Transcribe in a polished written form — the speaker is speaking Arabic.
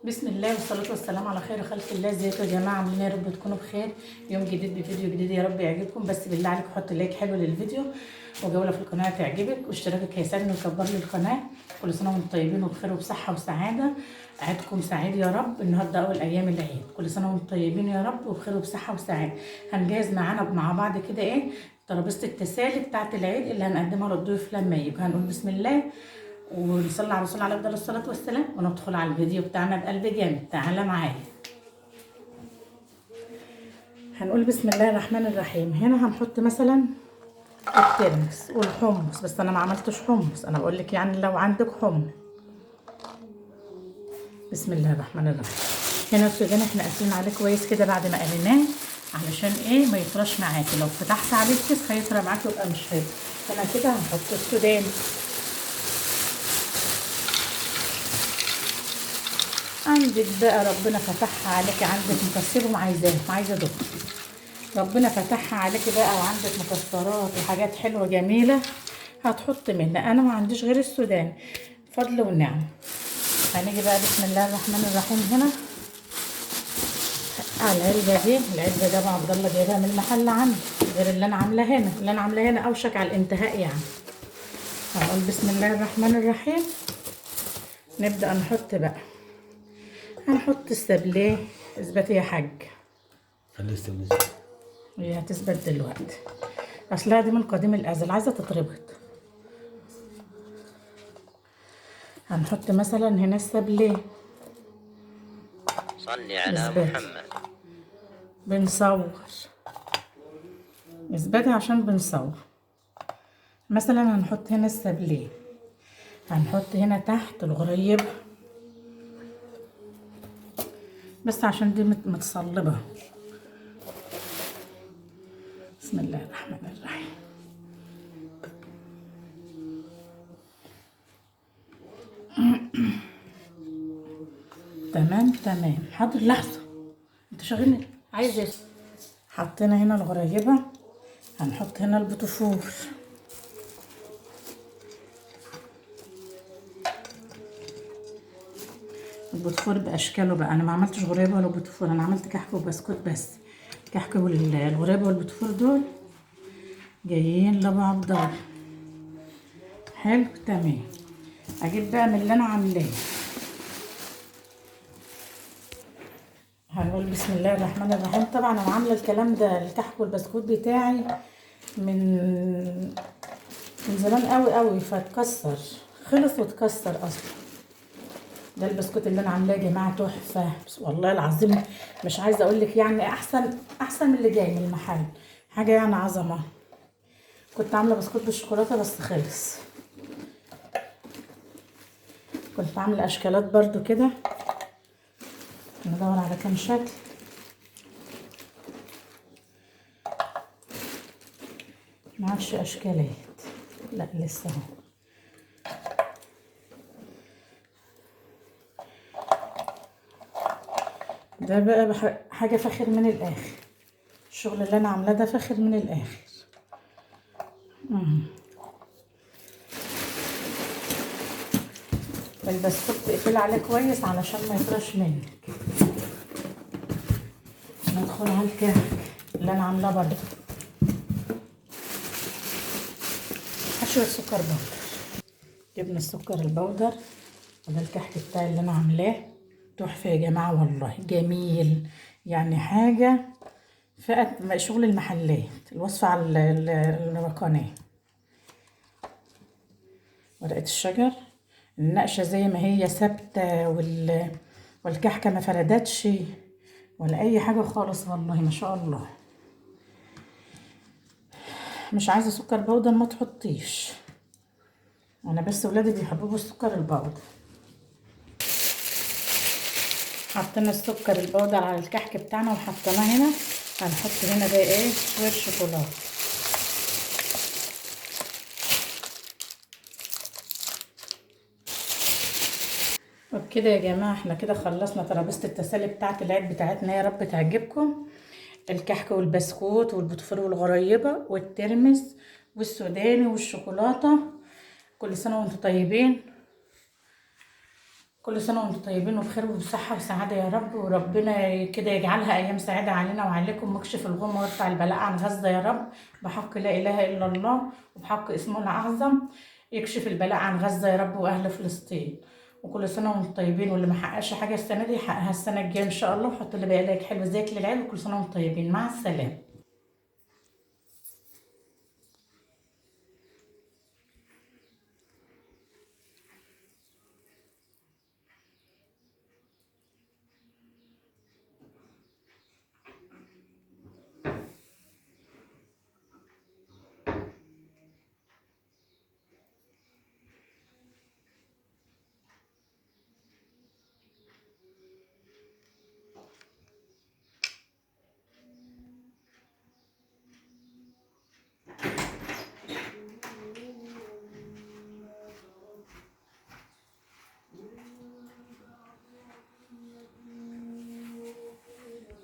بسم الله والصلاة والسلام على خير خلق الله. ازيكم يا جماعة؟ عاملين ايه؟ يا رب تكونوا بخير. يوم جديد بفيديو جديد، يا رب يعجبكم. بس بالله عليك حط لايك حلو للفيديو وجولة في القناة تعجبك، واشتراكك هيساعدني ويكبر لي القناة. كل سنة وانتم طيبين وبخير وبصحة وسعادة. عيدكم سعيد يا رب. النهارده أول أيام العيد، كل سنة وانتم طيبين يا رب وبخير وبصحة وسعادة. هنجهز معانا مع بعض كده ايه ترابيزة التسالي بتاعة العيد اللي هنقدمها للضيوف لما يجوا. هنقول بسم الله ونصلي على الرسول عليه افضل الصلاه والسلام وندخل على الفيديو بتاعنا بقلب جامد. تعالى معايا. هنقول بسم الله الرحمن الرحيم. هنا هنحط مثلا الترمس والحمص، بس انا ما عملتش حمص، انا بقول لك يعني لو عندك حمص. بسم الله الرحمن الرحيم. هنا السودان احنا قاسيين عليه كويس كده بعد ما قليناه، علشان ايه ما يطراش معاكي. لو فتحت عليه الكيس هيطرى معاكي ويبقى مش حلو. هنا كده هنحط السودان. عندك بقى ربنا فتحها عليكي، عندك مكسرهم عايزه دول. ربنا فتحها عليكي بقى وعندك مكسرات وحاجات حلوه جميله هتحط منها. انا ما عنديش غير السودان، فضل ونعم. هنيجي بقى بسم الله الرحمن الرحيم هنا على العلبه دي. العلبه ده بقى عبد الله جايبها من المحل عندي، غير اللي انا عاملاه هنا. اللي انا عاملاه هنا اوشك على الانتهاء يعني. هنقول بسم الله الرحمن الرحيم. نبدا نحط بقى. هنحط السبليه. اثبتي يا حاج. خليه يستوي. هي هتثبت دلوقتي، اصلها دي من قديم الازل عايزه تتربط. هنحط مثلا هنا السبليه. صلي على اثبتي. محمد. بنصور. اثبتي عشان بنصور. مثلا هنحط هنا السبليه، هنحط هنا تحت الغريب بس عشان دي متصلبه. بسم الله الرحمن الرحيم. تمام. حاضر لحظه، انت شاغلني. عايز ايه؟ حطينا هنا الغريبه، هنحط هنا البطفور. البوتفور باشكاله بقى، انا ما عملتش غريبه ولا بوتفور، انا عملت كحك وبسكوت بس. الكحك والغريبه والبوتفور دول جايين لبعض دول. حلو تمام. اجيب بقى من اللي انا عاملاه. هنقول بسم الله الرحمن الرحيم. طبعا انا عامله الكلام ده الكحك والبسكوت بتاعي من زمان قوي فاتكسر، خلص واتكسر اصلا. ده البسكوت اللي انا عاملاه يا جماعه تحفه والله العظيم. مش عايزه اقول لك يعني احسن من اللي جاي من المحل، حاجه يعني عظمه. كنت عامله بسكوت بالشوكولاته بس خلص. كنت عامله اشكالات برضو كده، ندور على كام شكل. ما عادش اشكالات، لا لسه اهو. ده بقى حاجه فاخر من الاخر. الشغل اللي انا عاملاه ده فاخر من الاخر. البسكوت تقفل عليه كويس علشان ما يطرش منك. ندخل على الكحك اللي انا عاملاه برضه. شويه سكر بودر. جبنا السكر البودر وده الكحك بتاعي اللي انا عاملاه تحفه يا جماعه والله جميل. يعني حاجه فئه شغل المحلات. الوصفه على القناه. ورقه الشجر النقشه زي ما هي ثابته، والكحكه ما فردتش ولا اي حاجه خالص والله ما شاء الله. مش عايزه سكر بودر ما تحطيش، انا بس ولادي بيحبوا السكر البودر. حطينا السكر البودر على الكحك بتاعنا وحطيناه هنا. هنحط هنا بقى ايه شويه شوكولاته. وبكده يا جماعه احنا كده خلصنا ترابيزه التسالي بتاعه العيد بتاعتنا، يا رب تعجبكم. الكحك والبسكوت والبوتفور والغريبه والترمس والسوداني والشوكولاته. كل سنه وانتم طيبين كل سنة وانتم طيبين وبخير وبصحة وسعادة يا رب، وربنا كده يجعلها أيام سعيدة علينا وعليكم، مكشف الغم ويرفع البلاء عن غزة يا رب، بحق لا إله إلا الله وبحق اسمه الأعظم، يكشف البلاء عن غزة يا رب وأهل فلسطين. وكل سنة وانتم طيبين، واللي محققش حاجة السنة دي يحققها السنة الجاية إن شاء الله، وحط اللي بقى لك حلو زيك للعيال، وكل سنة وانتم طيبين، مع السلامة.